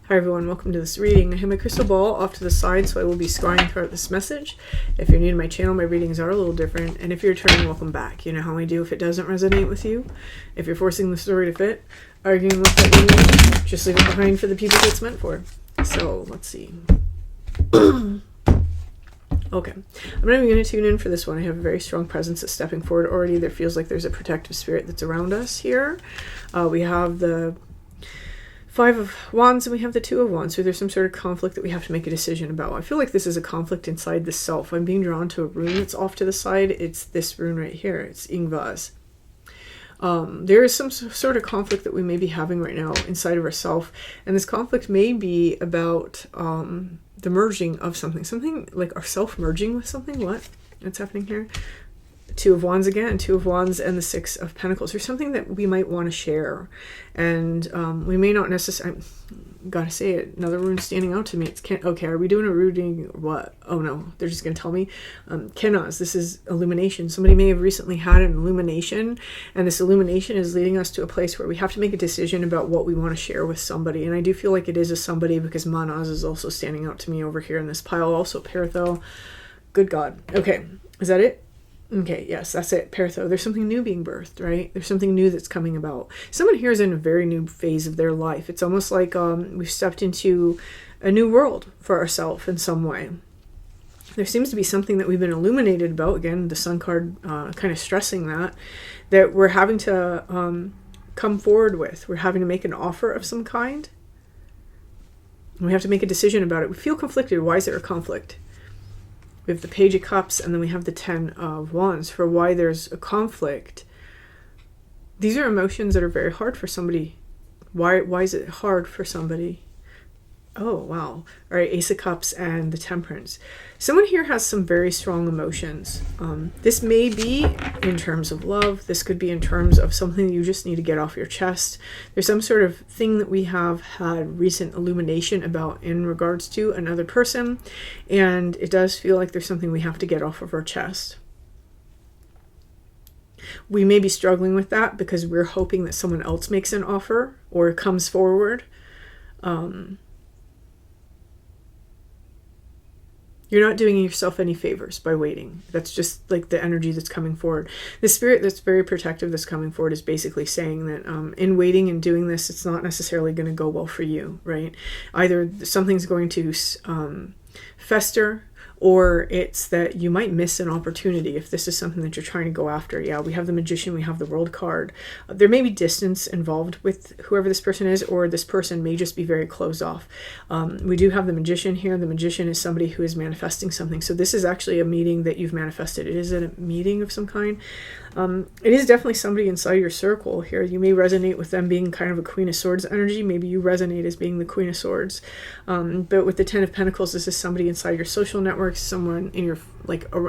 Hi everyone, welcome to this reading. I have my crystal ball off to the side, so I will be scrying throughout this message. If you're new to my channel, my readings are a little different, and if you're returning, welcome back. You know how I do if it doesn't resonate with you. If you're forcing the story to fit, arguing with that reading, just leave it behind for the people it's meant for. So, let's see. Okay, I'm not even going to tune in for this one. I have a very strong presence that's stepping forward already. There feels like there's a protective spirit that's around us here. We have the Five of Wands and we have the Two of Wands. So there's some sort of conflict that we have to make a decision about. I feel like this is a conflict inside the self. I'm being drawn to a rune that's off to the side. It's this rune right here. It's Ingvaz. There is some sort of conflict that we may be having right now inside of ourself. And this conflict may be about the merging of something. Something like our self merging with something. What? What's happening here? Two of Wands again, Two of Wands and the Six of Pentacles. There's something that we might want to share. And we may not necessarily, gotta say it, another rune standing out to me. It's okay, are we doing a reading or what? Oh no, they're just going to tell me. Kenaz, this is illumination. Somebody may have recently had an illumination, and this illumination is leading us to a place where we have to make a decision about what we want to share with somebody. And I do feel like it is a somebody because Manaz is also standing out to me over here in this pile. Also Peritho. Good God. Okay, is that it? Okay, yes, that's it. Peritho. There's something new being birthed, right? There's something new that's coming about. Someone here is in a very new phase of their life. It's almost like we've stepped into a new world for ourselves in some way. There seems to be something that we've been illuminated about. Again, the Sun card kind of stressing that we're having to come forward with. We're having to make an offer of some kind. We have to make a decision about it. We feel conflicted. Why is there a conflict? We have the Page of Cups, and then we have the Ten of Wands for why there's a conflict. These are emotions that are very hard for somebody. Why is it hard for somebody? Oh, wow. All right, Ace of Cups and the Temperance. Someone here has some very strong emotions. This may be in terms of love. This could be in terms of something you just need to get off your chest. There's some sort of thing that we have had recent illumination about in regards to another person. And it does feel like there's something we have to get off of our chest. We may be struggling with that because we're hoping that someone else makes an offer or comes forward. You're not doing yourself any favors by waiting. That's just like the energy that's coming forward. The spirit that's very protective that's coming forward is basically saying that in waiting and doing this, it's not necessarily going to go well for you, right? Either something's going to fester, or it's that you might miss an opportunity if this is something that you're trying to go after. Yeah, we have the Magician, we have the World card. There may be distance involved with whoever this person is, or this person may just be very closed off. We do have the Magician here. The Magician is somebody who is manifesting something. So this is actually a meeting that you've manifested. It is a meeting of some kind. It is definitely somebody inside your circle here. You may resonate with them being kind of a Queen of Swords energy. Maybe you resonate as being the Queen of Swords. But with the Ten of Pentacles, this is somebody inside your social networks, someone in your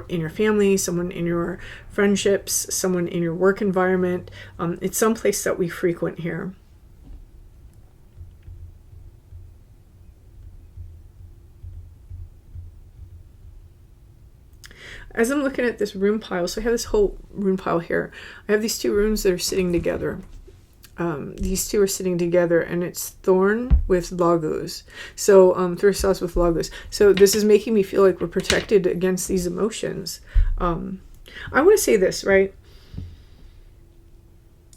in your family, someone in your friendships, someone in your work environment. It's someplace that we frequent here. As I'm looking at this rune pile, so I have this whole rune pile here. I have these two runes that are sitting together. These two are sitting together, and it's Thorn with Lagos. So Thursos with Lagos. So this is making me feel like we're protected against these emotions. I want to say this, right?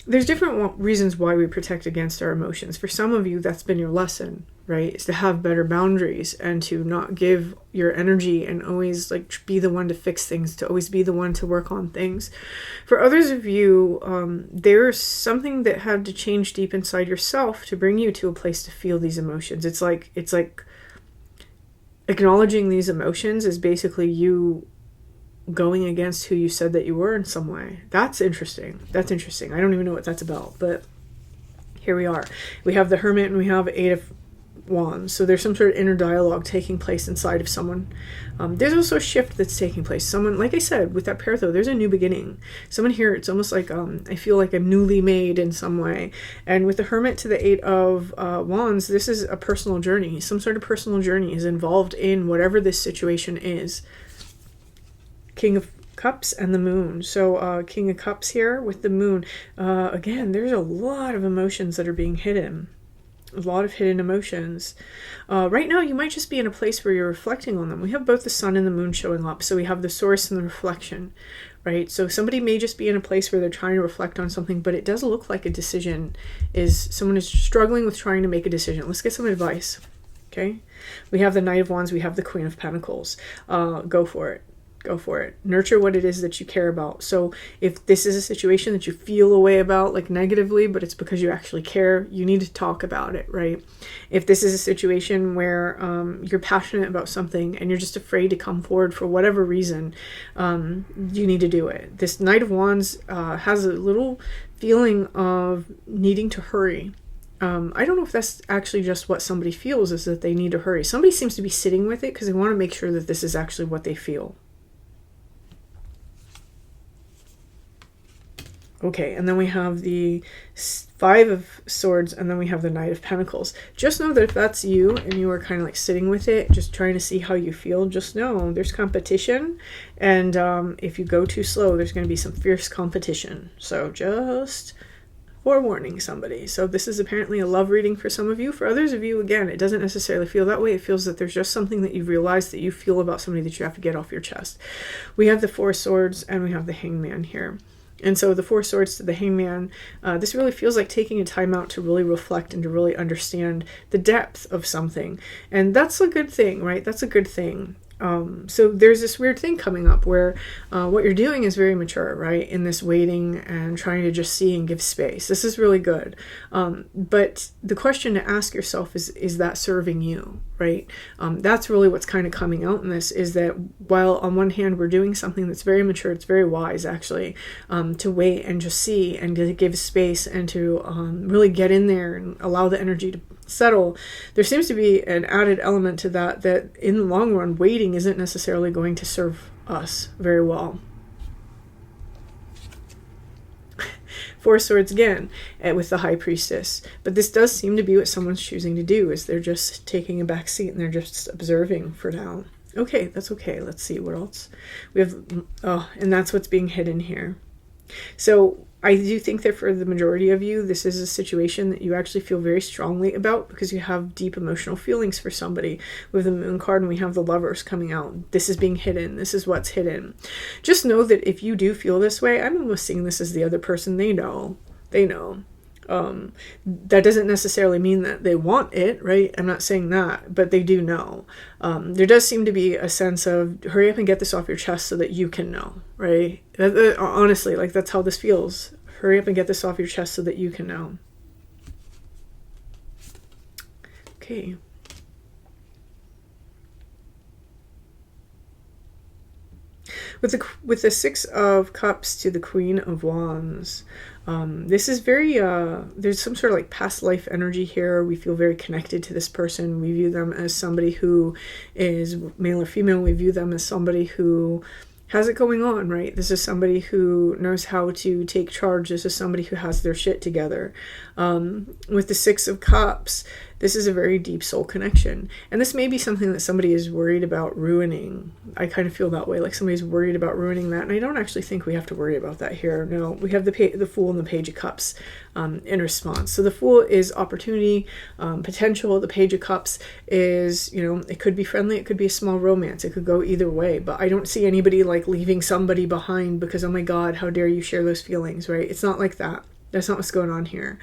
There's different reasons why we protect against our emotions. For some of you, that's been your lesson, right? Is to have better boundaries and to not give your energy and always like be the one to fix things, to always be the one to work on things. For others of you, there's something that had to change deep inside yourself to bring you to a place to feel these emotions. It's like acknowledging these emotions is basically you going against who you said that you were in some way. That's interesting. That's interesting. I don't even know what that's about, but here we are. We have the Hermit and we have Eight of Wands. So there's some sort of inner dialogue taking place inside of someone. There's also a shift that's taking place. Someone, like I said, with that Peritho, there's a new beginning. Someone here, it's almost like I feel like I'm newly made in some way. And with the Hermit to the Eight of Wands, this is a personal journey. Some sort of personal journey is involved in whatever this situation is. King of Cups and the Moon. So King of Cups here with the Moon. Again, there's a lot of emotions that are being hidden. A lot of hidden emotions. Right now, you might just be in a place where you're reflecting on them. We have both the sun and the moon showing up. So we have the source and the reflection, right? So somebody may just be in a place where they're trying to reflect on something, but it does look like a decision someone is struggling with trying to make a decision. Let's get some advice. Okay. We have the Knight of Wands. We have the Queen of Pentacles. Go for it. Go for it. Nurture what it is that you care about. So if this is a situation that you feel a way about, like negatively, but it's because you actually care, you need to talk about it, right? If this is a situation where you're passionate about something and you're just afraid to come forward for whatever reason, you need to do it. This Knight of Wands has a little feeling of needing to hurry. I don't know if that's actually just what somebody feels, is that they need to hurry. Somebody seems to be sitting with it because they want to make sure that this is actually what they feel. Okay, and then we have the Five of Swords, and then we have the Knight of Pentacles. Just know that if that's you, and you are kind of like sitting with it, just trying to see how you feel, just know there's competition, and if you go too slow, there's going to be some fierce competition. So just forewarning somebody. So this is apparently a love reading for some of you. For others of you, again, it doesn't necessarily feel that way. It feels that there's just something that you've realized that you feel about somebody that you have to get off your chest. We have the Four of Swords, and we have the Hangman here. And so the Four Swords to the Hangman, this really feels like taking a time out to really reflect and to really understand the depth of something. And that's a good thing, right? That's a good thing. So there's this weird thing coming up where what you're doing is very mature, right? In this waiting and trying to just see and give space. This is really good. But the question to ask yourself is that serving you, right? That's really what's kind of coming out in this, is that while on one hand we're doing something that's very mature, it's very wise actually, to wait and just see and to give space and to really get in there and allow the energy to settle. There seems to be an added element to that in the long run, waiting isn't necessarily going to serve us very well. Four Swords again, with the High Priestess. But this does seem to be what someone's choosing to do, is they're just taking a back seat and they're just observing for now. Okay, that's okay. Let's see what else. We have, and that's what's being hidden here. So I do think that for the majority of you, this is a situation that you actually feel very strongly about because you have deep emotional feelings for somebody. With the Moon card, and we have the Lovers coming out. This is being hidden. This is what's hidden. Just know that if you do feel this way, I'm almost seeing this as the other person. They know. They know. That doesn't necessarily mean that they want it, right? I'm not saying that, but they do know. There does seem to be a sense of hurry up and get this off your chest so that you can know, right? Honestly, like that's how this feels. Hurry up and get this off your chest so that you can know. Okay. With the Six of Cups to the Queen of Wands, this is very, there's some sort of like past life energy here. We feel very connected to this person. We view them as somebody who is male or female. We view them as somebody who has it going on, right? This is somebody who knows how to take charge. This is somebody who has their shit together. With the Six of Cups, this is a very deep soul connection. And this may be something that somebody is worried about ruining. I kind of feel that way, like somebody's worried about ruining that. And I don't actually think we have to worry about that here. No, we have the Fool and the Page of Cups in response. So the Fool is opportunity, potential. The Page of Cups is, it could be friendly. It could be a small romance. It could go either way. But I don't see anybody like leaving somebody behind because, oh my God, how dare you share those feelings, right? It's not like that. That's not what's going on here.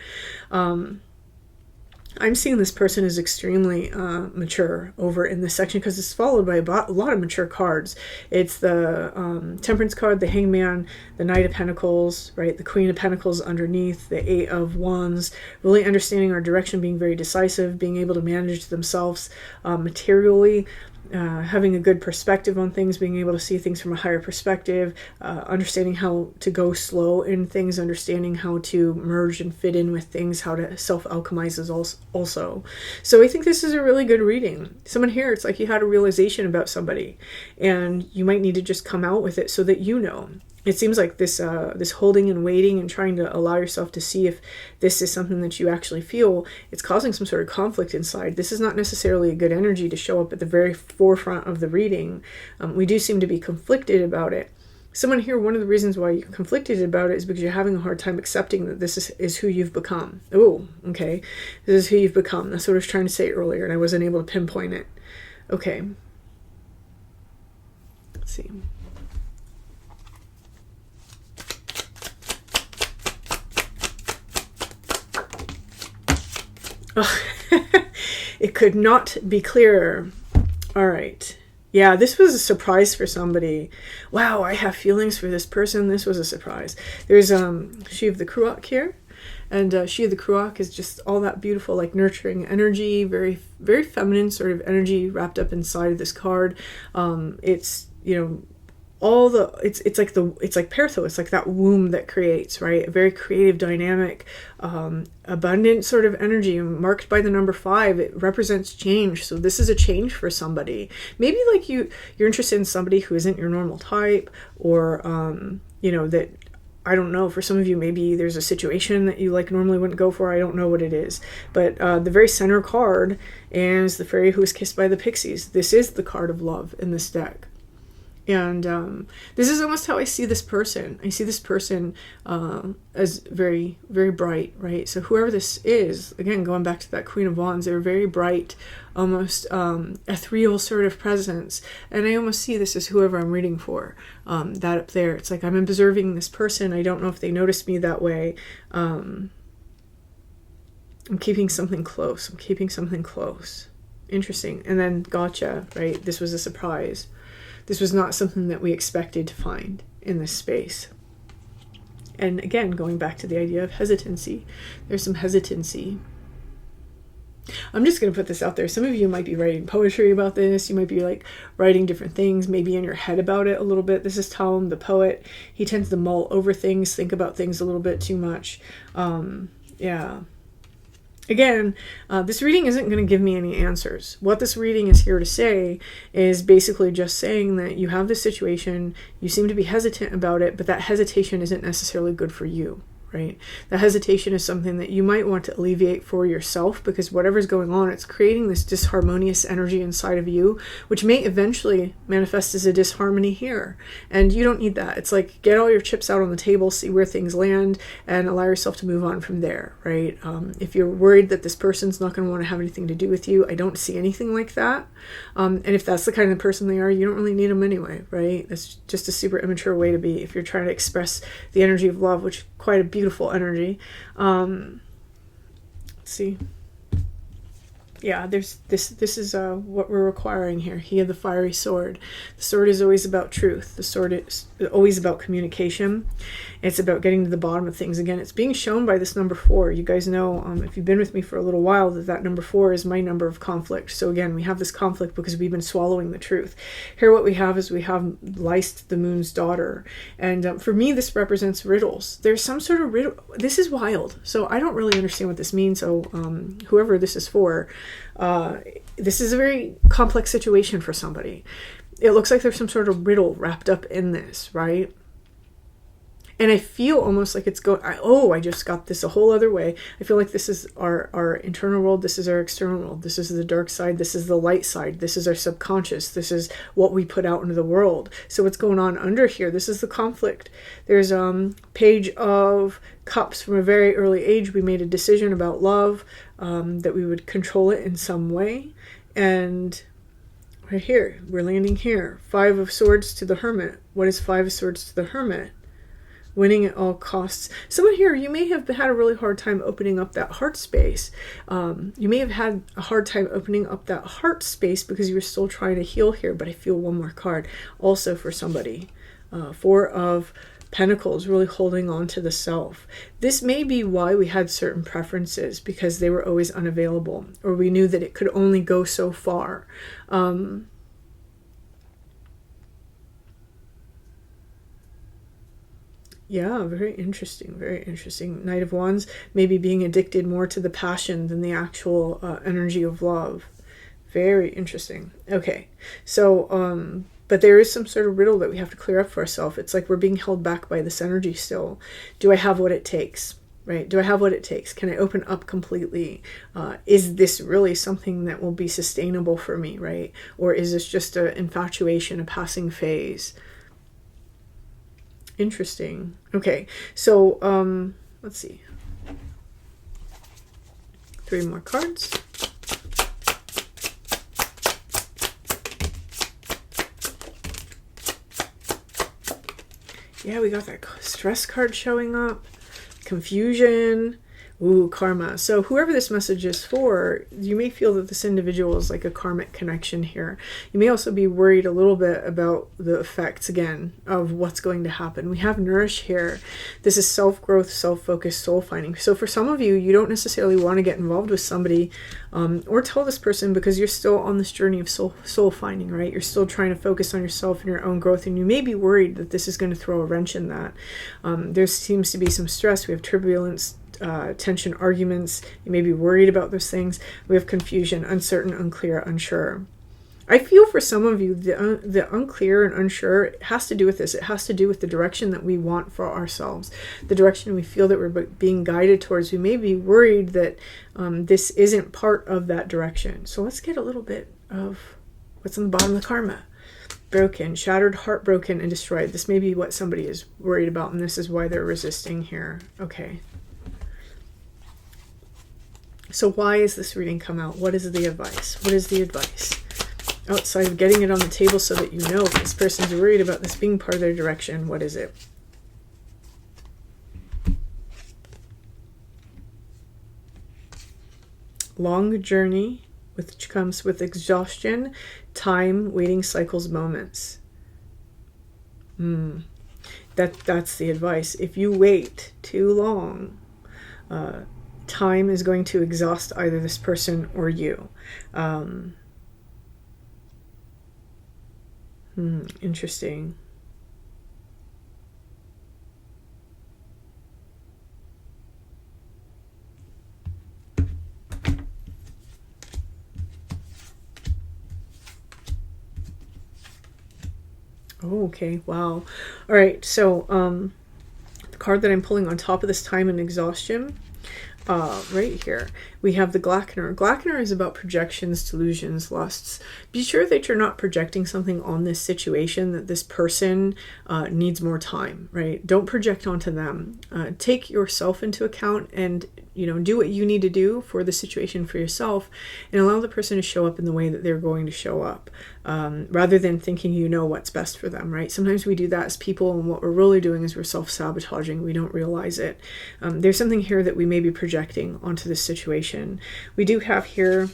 I'm seeing this person is extremely mature over in this section because it's followed by a lot of mature cards. It's the Temperance card, the Hangman, the Knight of Pentacles, right? The Queen of Pentacles underneath, the Eight of Wands, really understanding our direction, being very decisive, being able to manage themselves materially, having a good perspective on things, being able to see things from a higher perspective, understanding how to go slow in things, understanding how to merge and fit in with things, how to self-alchemize is also. So I think this is a really good reading. Someone here, it's like you had a realization about somebody and you might need to just come out with it so that you know. It seems like this holding and waiting and trying to allow yourself to see if this is something that you actually feel, it's causing some sort of conflict inside. This is not necessarily a good energy to show up at the very forefront of the reading. We do seem to be conflicted about it. someone here, one of the reasons why you're conflicted about it is because you're having a hard time accepting that this is who you've become. Oh, okay. This is who you've become. That's what I was trying to say earlier, and I wasn't able to pinpoint it. Okay. Let's see. Oh, it could not be clearer. All right. Yeah, this was a surprise for somebody. Wow, I have feelings for this person. This was a surprise. There's She of the Kruak here. And She of the Kruak is just all that beautiful, like nurturing energy, very, very feminine sort of energy wrapped up inside of this card. It's, you know, all the, it's like Pertho, it's like that womb that creates, right? A very creative, dynamic, abundant sort of energy marked by the number 5. It represents change. So this is a change for somebody. Maybe like you're interested in somebody who isn't your normal type, or, you know, that, I don't know, for some of you, maybe there's a situation that you like normally wouldn't go for. I don't know what it is. But the very center card is the fairy who was kissed by the pixies. This is the card of love in this deck. And this is almost how I see this person. I see this person as very, very bright, right? So whoever this is, again, going back to that Queen of Wands, they're very bright, almost ethereal sort of presence. And I almost see this as whoever I'm reading for, that up there. It's like I'm observing this person. I don't know if they notice me that way. I'm keeping something close. I'm keeping something close. Interesting. And then gotcha, right? This was a surprise. This was not something that we expected to find in this space. And again, going back to the idea of hesitancy, there's some hesitancy. I'm just going to put this out there. Some of you might be writing poetry about this. You might be like writing different things, maybe in your head about it a little bit. This is Tom, the poet. He tends to mull over things, think about things a little bit too much. Yeah. Again, this reading isn't going to give me any answers. What this reading is here to say is basically just saying that you have this situation, you seem to be hesitant about it, but that hesitation isn't necessarily good for you, right? The hesitation is something that you might want to alleviate for yourself, because whatever's going on, it's creating this disharmonious energy inside of you, which may eventually manifest as a disharmony here. And you don't need that. It's like, get all your chips out on the table, see where things land, and allow yourself to move on from there, right? If you're worried that this person's not going to want to have anything to do with you, I don't see anything like that. And if that's the kind of person they are, you don't really need them anyway, right? That's just a super immature way to be if you're trying to express the energy of love, which is quite a beautiful energy. Let's see. Yeah, this is what we're requiring here. He had the fiery sword. The sword is always about truth. The sword is always about communication. It's about getting to the bottom of things. Again, it's being shown by this number 4. You guys know, if you've been with me for a little while, that number 4 is my number of conflict. So again, we have this conflict because we've been swallowing the truth. Here what we have is we have Leist, the moon's daughter. And for me, this represents riddles. There's some sort of riddle. This is wild. So I don't really understand what this means. So whoever this is for, this is a very complex situation for somebody. It looks like there's some sort of riddle wrapped up in this, right? And I feel almost like it's going, I just got this a whole other way. I feel like this is our internal world. This is our external world. This is the dark side. This is the light side. This is our subconscious. This is what we put out into the world. So what's going on under here? This is the conflict. There's Page of Cups. From a very early age, we made a decision about love, that we would control it in some way. And right here, we're landing here. 5 of Swords to the Hermit. What is 5 of Swords to the Hermit? Winning at all costs. Someone here, you may have had a really hard time opening up that heart space. You may have had a hard time opening up that heart space because you were still trying to heal here, but I feel one more card also for somebody. 4 of Pentacles, really holding on to the self. This may be why we had certain preferences, because they were always unavailable, or we knew that it could only go so far. Yeah, very interesting, very interesting. Knight of Wands, maybe being addicted more to the passion than the actual energy of love. Very interesting. Okay, so, but there is some sort of riddle that we have to clear up for ourselves. It's like we're being held back by this energy still. Do I have what it takes? Right? Do I have what it takes? Can I open up completely? Is this really something that will be sustainable for me, right? Or is this just an infatuation, a passing phase? Interesting. Okay, so let's see. 3 more cards. Yeah, we got that stress card showing up. Confusion. Ooh, karma. So whoever this message is for, you may feel that this individual is like a karmic connection here. You may also be worried a little bit about the effects, again, of what's going to happen. We have nourish here. This is self-growth, self-focused, soul-finding. So for some of you, you don't necessarily want to get involved with somebody or tell this person because you're still on this journey of soul-finding, right? You're still trying to focus on yourself and your own growth, and you may be worried that this is going to throw a wrench in that. There seems to be some stress. We have turbulence, tension, arguments. You may be worried about those things. We have confusion, uncertain, unclear, unsure. I feel for some of you, the unclear and unsure has to do with this. It has to do with the direction that we want for ourselves, the direction we feel that we're being guided towards. We may be worried that this isn't part of that direction. So let's get a little bit of what's on the bottom of the karma. Broken, shattered, heartbroken, and destroyed. This may be what somebody is worried about, and this is why they're resisting here. Okay. So why is this reading come out? What is the advice? What is the advice? Outside of getting it on the table so that you know if this person's worried about this being part of their direction, what is it? Long journey, which comes with exhaustion, time, waiting cycles, moments. That's the advice. If you wait too long, time is going to exhaust either this person or you. Interesting. Oh, okay. Wow. All right. So, the card that I'm pulling on top of this time and exhaustion, right here, we have the Glackener. Glackener is about projections, delusions, lusts. Be sure that you're not projecting something on this situation, that this person needs more time, right? Don't project onto them. Take yourself into account and, do what you need to do for the situation for yourself, and allow the person to show up in the way that they're going to show up, rather than thinking you know what's best for them, right? Sometimes we do that as people, and what we're really doing is we're self-sabotaging. We don't realize it. There's something here that we may be projecting onto this situation. We do have here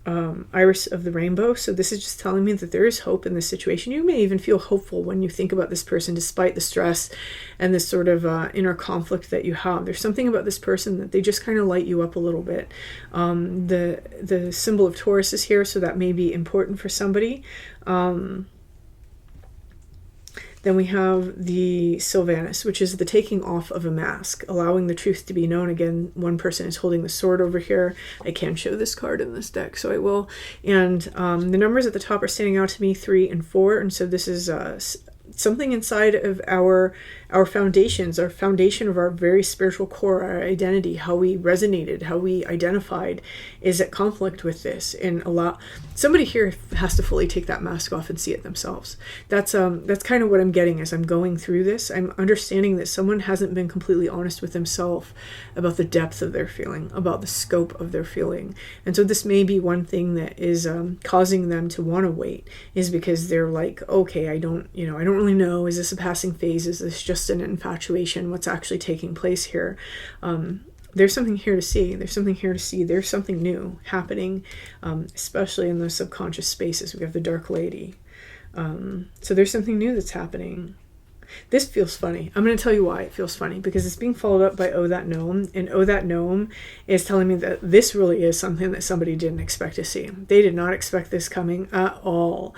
Iris of the Rainbow. So this is just telling me that there is hope in this situation. You may even feel hopeful when you think about this person, despite the stress and this sort of inner conflict that you have. There's something about this person that they just kind of light you up a little bit. The symbol of Taurus is here, so that may be important for somebody. Then we have the Sylvanus, which is the taking off of a mask, allowing the truth to be known. Again, one person is holding the sword over here. I can show this card in this deck, so I will. And the numbers at the top are standing out to me, 3 and 4. And so this is something inside of our foundations, our foundation of our very spiritual core, our identity, how we resonated, how we identified, is at conflict with this. And somebody here has to fully take that mask off and see it themselves. That's kind of what I'm getting as I'm going through this. I'm understanding that someone hasn't been completely honest with themselves about the depth of their feeling, about the scope of their feeling. And so this may be one thing that is causing them to want to wait, is because they're like, okay, I don't really know. Is this a passing phase? Is this just an infatuation? What's actually taking place here? There's something here to see. There's something here to see. There's something new happening, especially in those subconscious spaces. We have the Dark Lady. So there's something new that's happening. This feels funny. I'm going to tell you why it feels funny, because it's being followed up by Oh That Gnome, and Oh That Gnome is telling me that this really is something that somebody didn't expect to see. They did not expect this coming at all.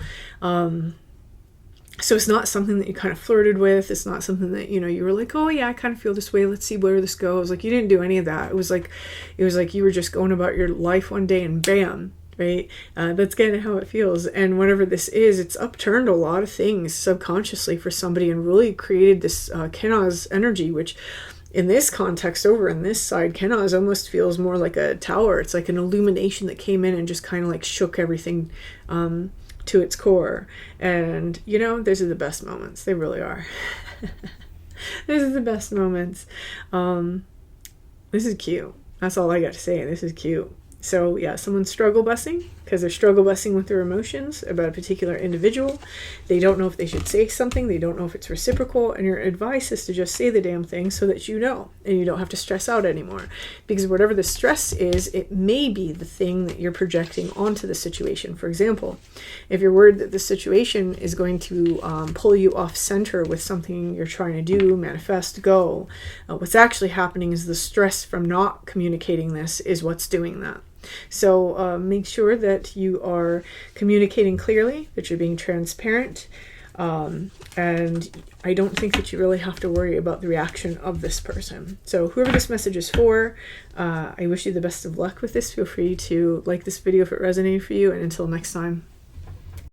So it's not something that you kind of flirted with. It's not something that, you were like, oh yeah, I kind of feel this way. Let's see where this goes. Like, you didn't do any of that. It was like you were just going about your life one day and bam, right? That's kind of how it feels. And whatever this is, it's upturned a lot of things subconsciously for somebody and really created this Kenaz energy, which in this context over in this side, Kenaz almost feels more like a tower. It's like an illumination that came in and just kind of like shook everything to its core. And those are the best moments. They really are. This is the best moments. This is cute. That's all I got to say. This is cute. So yeah, someone's struggle busing because they're struggle busing with their emotions about a particular individual. They don't know if they should say something. They don't know if it's reciprocal. And your advice is to just say the damn thing so that you know and you don't have to stress out anymore. Because whatever the stress is, it may be the thing that you're projecting onto the situation. For example, if you're worried that the situation is going to pull you off center with something you're trying to do, manifest, go, what's actually happening is the stress from not communicating this is what's doing that. So make sure that you are communicating clearly, that you're being transparent, and I don't think that you really have to worry about the reaction of this person. So whoever this message is for, I wish you the best of luck with this. Feel free to like this video if it resonated for you, and until next time.